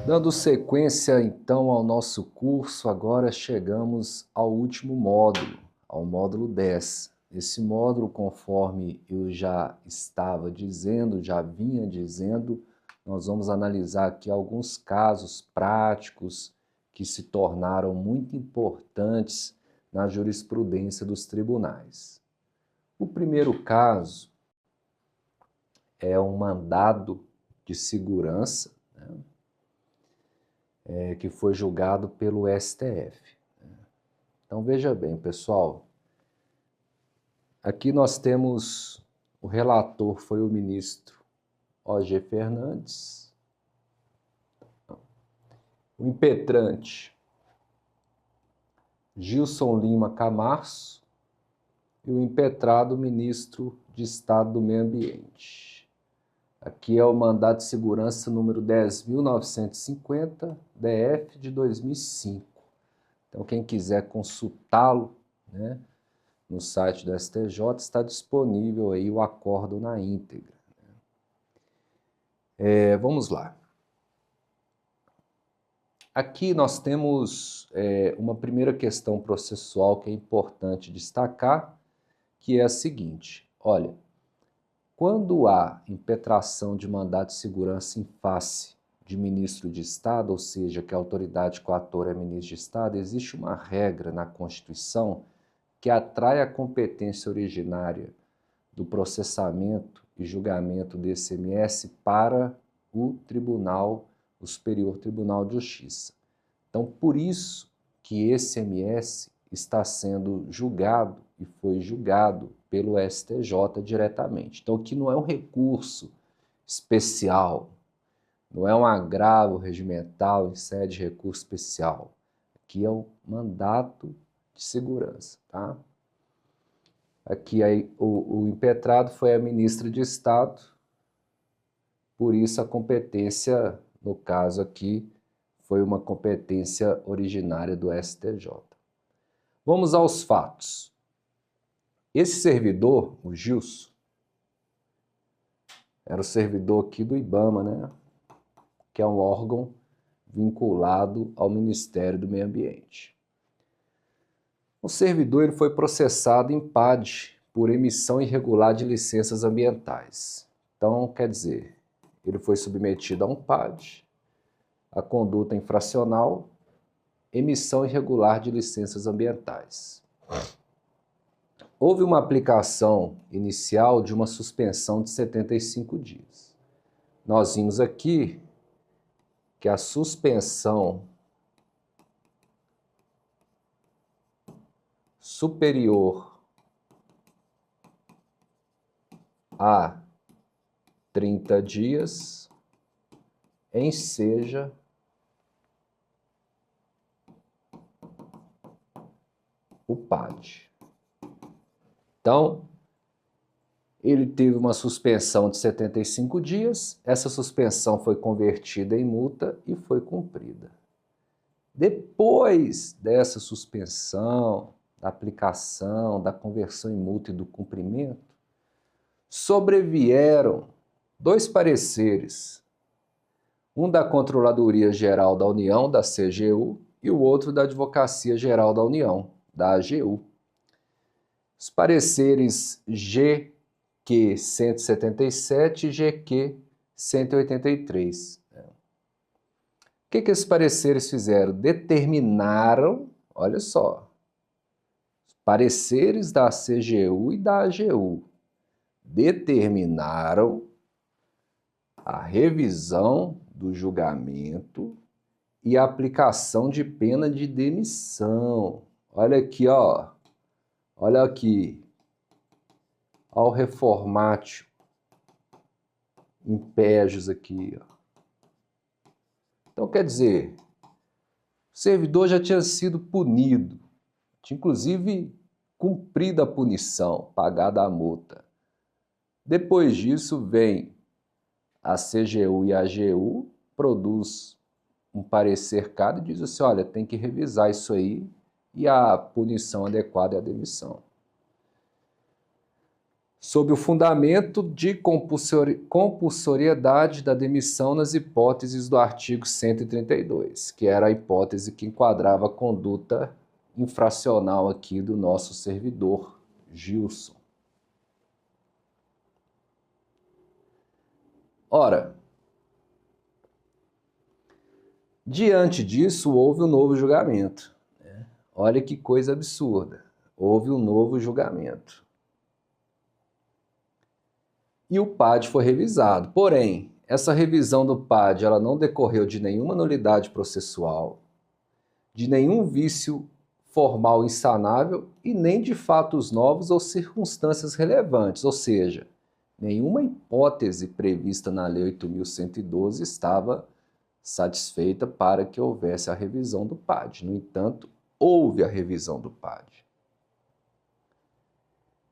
Dando sequência, então, ao nosso curso, agora chegamos ao último módulo, ao módulo 10. Esse módulo, conforme eu já estava dizendo, já vinha dizendo, nós vamos analisar aqui alguns casos práticos que se tornaram muito importantes na jurisprudência dos tribunais. O primeiro caso é um mandado de segurança, né? Que foi julgado pelo STF. Então veja bem, pessoal, aqui nós temos o relator foi o ministro O.G. Fernandes, o impetrante Gilson Lima Camarço e o impetrado ministro de Estado do Meio Ambiente. Aqui é o mandado de segurança número 10.950, DF de 2005. Então, quem quiser consultá-lo, né, no site do STJ, está disponível aí o acórdão na íntegra. Vamos lá. Aqui nós temos uma primeira questão processual que é importante destacar, que é a seguinte: olha, quando há impetração de mandado de segurança em face de ministro de Estado, ou seja, que a autoridade coatora é ministro de Estado, existe uma regra na Constituição que atrai a competência originária do processamento e julgamento desse MS para o Tribunal, o Superior Tribunal de Justiça. Então, por isso que esse MS está sendo julgado e foi julgado pelo STJ diretamente. Então, aqui não é um recurso especial, não é um agravo regimental em sede de recurso especial. Aqui é o mandato de segurança, tá? Aqui aí, o impetrado foi a ministra de Estado, por isso a competência, no caso aqui, foi uma competência originária do STJ. Vamos aos fatos. Esse servidor, o Gilson, era o servidor aqui do IBAMA, né? Que é um órgão vinculado ao Ministério do Meio Ambiente. O servidor ele foi processado em PAD por emissão irregular de licenças ambientais. Então, quer dizer, ele foi submetido a um PAD, a conduta infracional, emissão irregular de licenças ambientais. Houve uma aplicação inicial de uma suspensão de 75 dias. Nós vimos aqui que a suspensão superior a 30 dias enseja o PAD. Então, ele teve uma suspensão de 75 dias, essa suspensão foi convertida em multa e foi cumprida. Depois dessa suspensão, da aplicação, da conversão em multa e do cumprimento, sobrevieram dois pareceres, um da Controladoria Geral da União, da CGU, e o outro da Advocacia Geral da União, da AGU. Os pareceres GQ 177 e GQ 183. O que esses pareceres fizeram? Determinaram, olha só, os pareceres da CGU e da AGU determinaram a revisão do julgamento e a aplicação de pena de demissão. Olha aqui, ó. Olha aqui. Olha o reformatio impejus aqui, ó. Então, quer dizer, o servidor já tinha sido punido, tinha inclusive cumprido a punição, pagada a multa. Depois disso, vem a CGU e a AGU, produz um parecer cada e diz assim, olha, tem que revisar isso aí e a punição adequada é a demissão. sob o fundamento de compulsoriedade da demissão nas hipóteses do artigo 132, que era a hipótese que enquadrava a conduta infracional aqui do nosso servidor Gilson. Ora, diante disso, houve um novo julgamento. Olha que coisa absurda. Houve um novo julgamento. E o PAD foi revisado. Porém, essa revisão do PAD ela não decorreu de nenhuma nulidade processual, de nenhum vício formal insanável e nem de fatos novos ou circunstâncias relevantes, ou seja, nenhuma hipótese prevista na Lei 8.112 estava satisfeita para que houvesse a revisão do PAD. No entanto, houve a revisão do PAD.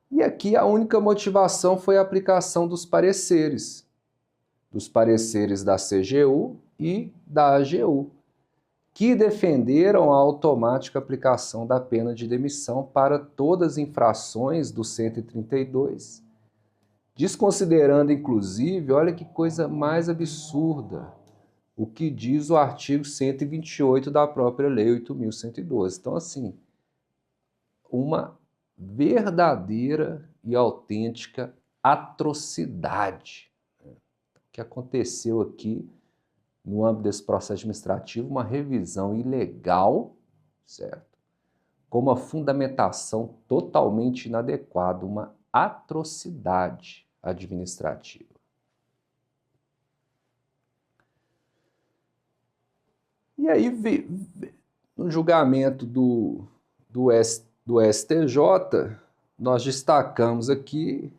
E aqui a única motivação foi a aplicação dos pareceres da CGU e da AGU, que defenderam a automática aplicação da pena de demissão para todas as infrações do 132, desconsiderando inclusive, olha que coisa mais absurda, o que diz o artigo 128 da própria Lei 8.112. Então, assim, uma verdadeira e autêntica atrocidade que aconteceu aqui no âmbito desse processo administrativo, uma revisão ilegal, certo? Com uma fundamentação totalmente inadequada, uma atrocidade administrativa. E aí, no julgamento do STJ, nós destacamos aqui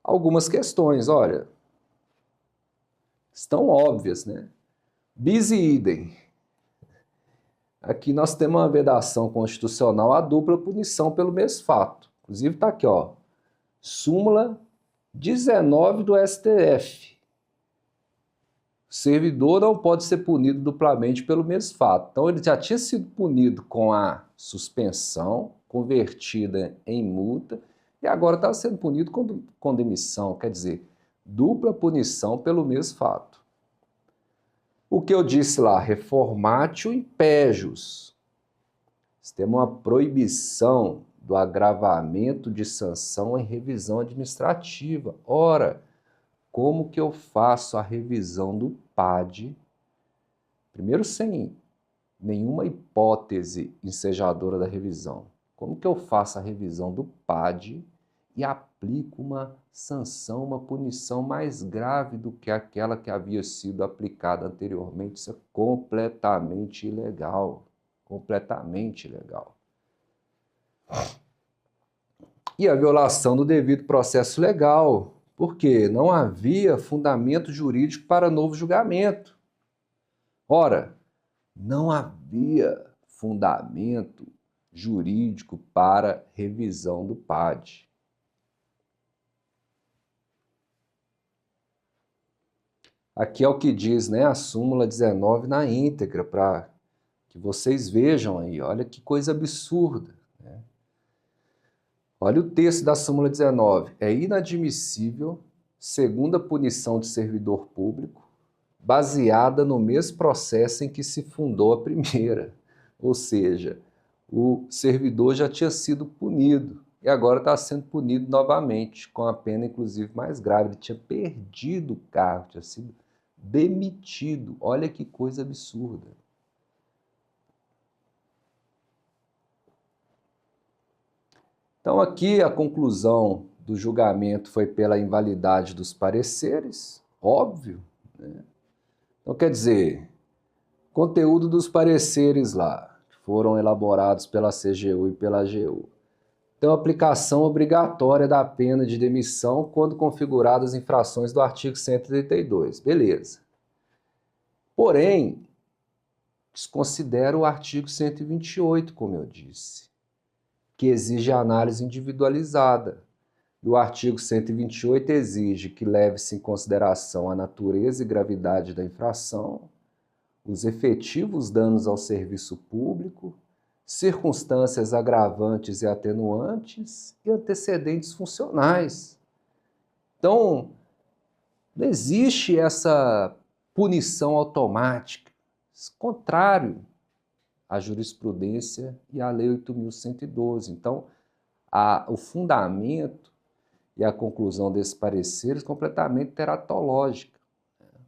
algumas questões, olha, estão óbvias, né? Bis e idem. Aqui nós temos uma vedação constitucional à dupla punição pelo mesmo fato. Inclusive está aqui, ó, súmula 19 do STF. O servidor não pode ser punido duplamente pelo mesmo fato. Então ele já tinha sido punido com a suspensão, convertida em multa, e agora está sendo punido com demissão, quer dizer, dupla punição pelo mesmo fato. O que eu disse lá, reformatio impejus. Temos uma proibição do agravamento de sanção em revisão administrativa. Ora, como que eu faço a revisão do PAD? Primeiro, sem nenhuma hipótese ensejadora da revisão. Como que eu faço a revisão do PAD e aplico uma sanção, uma punição mais grave do que aquela que havia sido aplicada anteriormente? Isso é completamente ilegal. Completamente ilegal. E a violação do devido processo legal, porque não havia fundamento jurídico para novo julgamento. Ora, não havia fundamento jurídico para revisão do PAD. Aqui é o que diz, né, a súmula 19 na íntegra, para que vocês vejam aí, olha que coisa absurda. Né? Olha o texto da súmula 19. É inadmissível segunda punição de servidor público baseada no mesmo processo em que se fundou a primeira. Ou seja, o servidor já tinha sido punido e agora está sendo punido novamente, com a pena inclusive mais grave. Ele tinha perdido o cargo, tinha sido demitido. Olha que coisa absurda. Então aqui a conclusão do julgamento foi pela invalidade dos pareceres, óbvio, né? Então quer dizer, conteúdo dos pareceres lá, que foram elaborados pela CGU e pela AGU. Então aplicação obrigatória da pena de demissão quando configuradas infrações do artigo 132, beleza. Porém, desconsidera o artigo 128, como eu disse, que exige análise individualizada. E o artigo 128 exige que leve-se em consideração a natureza e gravidade da infração, os efetivos danos ao serviço público, circunstâncias agravantes e atenuantes e antecedentes funcionais. Então, não existe essa punição automática, contrário à jurisprudência e à Lei 8.112. Então, o fundamento e a conclusão desses pareceres completamente teratológica.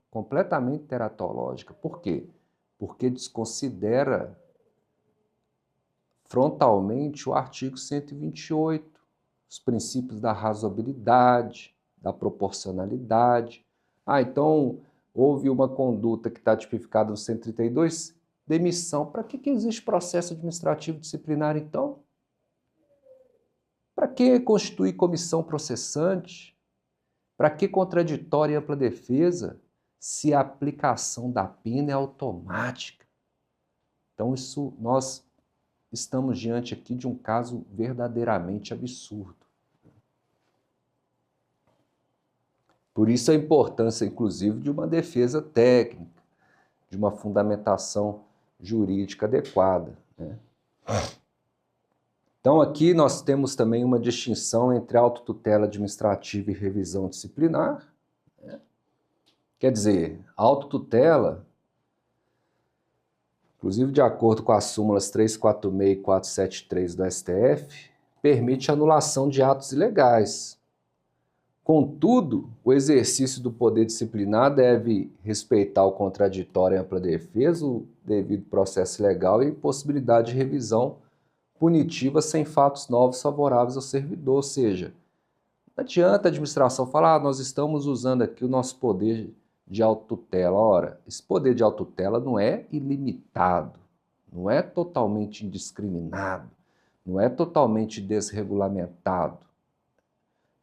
Completamente teratológica. Por quê? Porque desconsidera frontalmente o artigo 128, os princípios da razoabilidade, da proporcionalidade. Então, houve uma conduta que está tipificada no 132, demissão. Para que existe processo administrativo disciplinar, então? Para que constituir comissão processante? Para que contraditória e ampla defesa se a aplicação da pena é automática? Então, nós estamos diante aqui de um caso verdadeiramente absurdo. Por isso a importância, inclusive, de uma defesa técnica, de uma fundamentação jurídica adequada, né? Então aqui nós temos também uma distinção entre autotutela administrativa e revisão disciplinar, né? Quer dizer, a autotutela, inclusive de acordo com as súmulas 346 e 473 do STF, permite anulação de atos ilegais. Contudo, o exercício do poder disciplinar deve respeitar o contraditório e ampla defesa, o devido processo legal e a impossibilidade de revisão punitiva sem fatos novos favoráveis ao servidor. Ou seja, não adianta a administração falar, nós estamos usando aqui o nosso poder de autotutela. Ora, esse poder de autotutela não é ilimitado, não é totalmente indiscriminado, não é totalmente desregulamentado,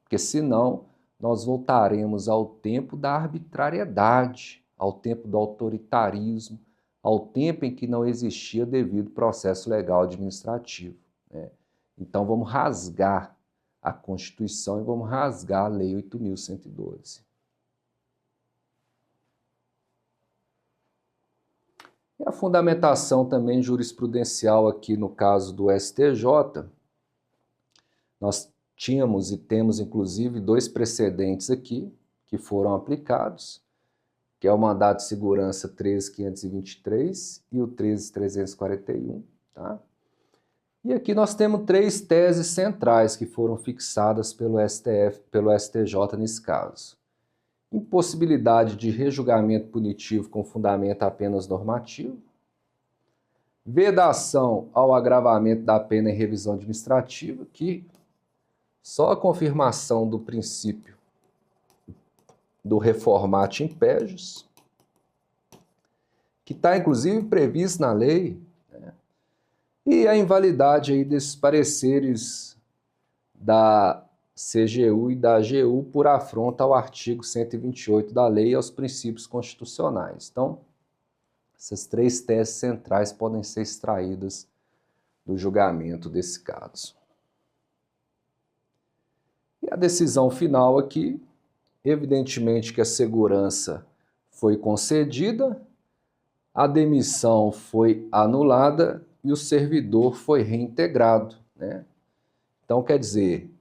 porque senão nós voltaremos ao tempo da arbitrariedade, ao tempo do autoritarismo, ao tempo em que não existia devido processo legal administrativo, né? Então vamos rasgar a Constituição e vamos rasgar a Lei 8.112. E a fundamentação também jurisprudencial aqui no caso do STJ, nós tínhamos e temos, inclusive, 2 precedentes aqui que foram aplicados, que é o mandado de segurança 13.523 e o 13.341, tá? E aqui nós temos 3 teses centrais que foram fixadas pelo STJ nesse caso. Impossibilidade de rejulgamento punitivo com fundamento apenas normativo, vedação ao agravamento da pena em revisão administrativa, que só a confirmação do princípio do reformatio impejus, que está inclusive previsto na lei, né? E a invalidade aí desses pareceres da CGU e da AGU por afronta ao artigo 128 da lei e aos princípios constitucionais. Então, essas 3 teses centrais podem ser extraídas do julgamento desse caso. E a decisão final aqui, evidentemente que a segurança foi concedida, a demissão foi anulada e o servidor foi reintegrado, né? Então, quer dizer,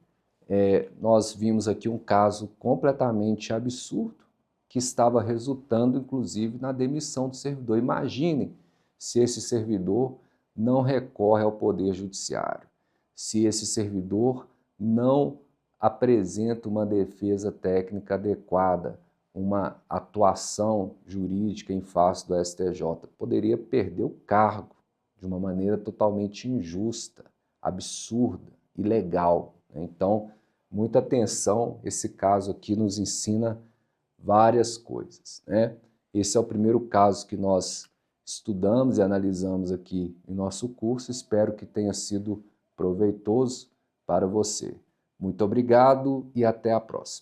nós vimos aqui um caso completamente absurdo que estava resultando, inclusive, na demissão do servidor. Imaginem se esse servidor não recorre ao Poder Judiciário, se esse servidor não apresenta uma defesa técnica adequada, uma atuação jurídica em face do STJ, poderia perder o cargo de uma maneira totalmente injusta, absurda, ilegal, né? Então, muita atenção, esse caso aqui nos ensina várias coisas, né? Esse é o primeiro caso que nós estudamos e analisamos aqui em nosso curso, espero que tenha sido proveitoso para você. Muito obrigado e até a próxima.